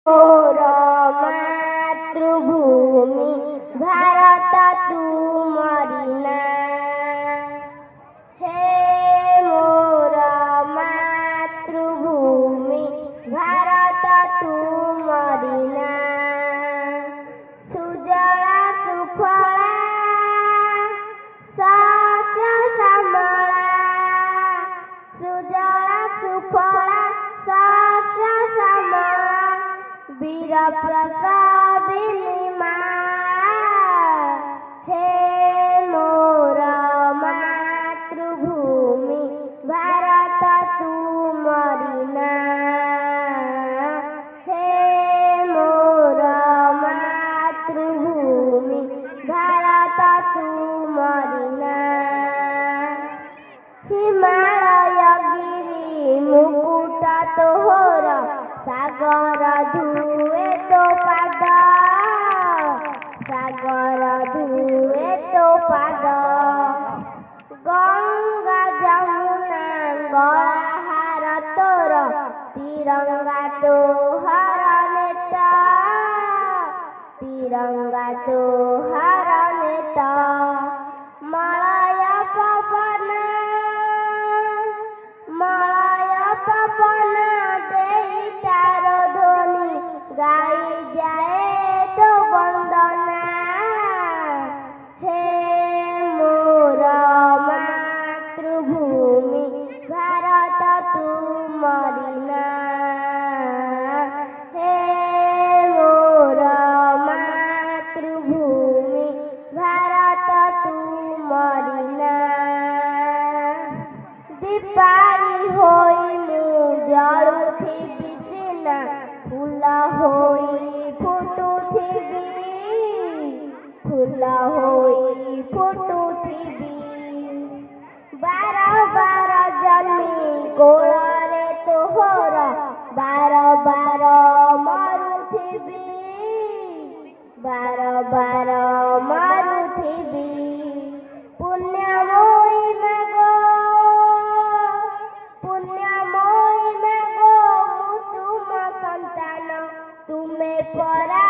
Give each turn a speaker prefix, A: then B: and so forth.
A: मोर मातृभूमि भारत तुमरी नाम। हे मोर मातृभूमि भारत तुमरी नाम। सुजला सुफला शस्य श्यामला, सुजला सुफला शस्य श्यामला, वीर प्रसविनी माँ। हे मोर मातृभूमि भारत तुमरी नाम। हे मोर मातृभूमि भारत तुमरी नाम। हिमालय गिरी मुकुट तोहर, सागर धुए तो पाद, सागर धुए तो पाद। गंगा जमुना गलाहार तोर, तिरंगा तोहर नेता, तिरंगा तोहर नेता। मलय पवन, मलय पवन देई तार ध्वनि, गाई जाए तो वंदना। हे मोर मातृभूमि भारत तुमरी नाम। हे मोर मातृभूमि भारत तुमरी नाम। दीपाली होई मु जलुथिबि सिना, फूल होई फुटुथिबि, फूल होई फुटुथिबि। बार बार जन्मी कोଳରେ तोहर, बार बार मरुथिबि, बार बार मरुथिबि। पुण्यमयी मागो, पुण्यमयी मागो, मु तुम सन्तान, तुमे परा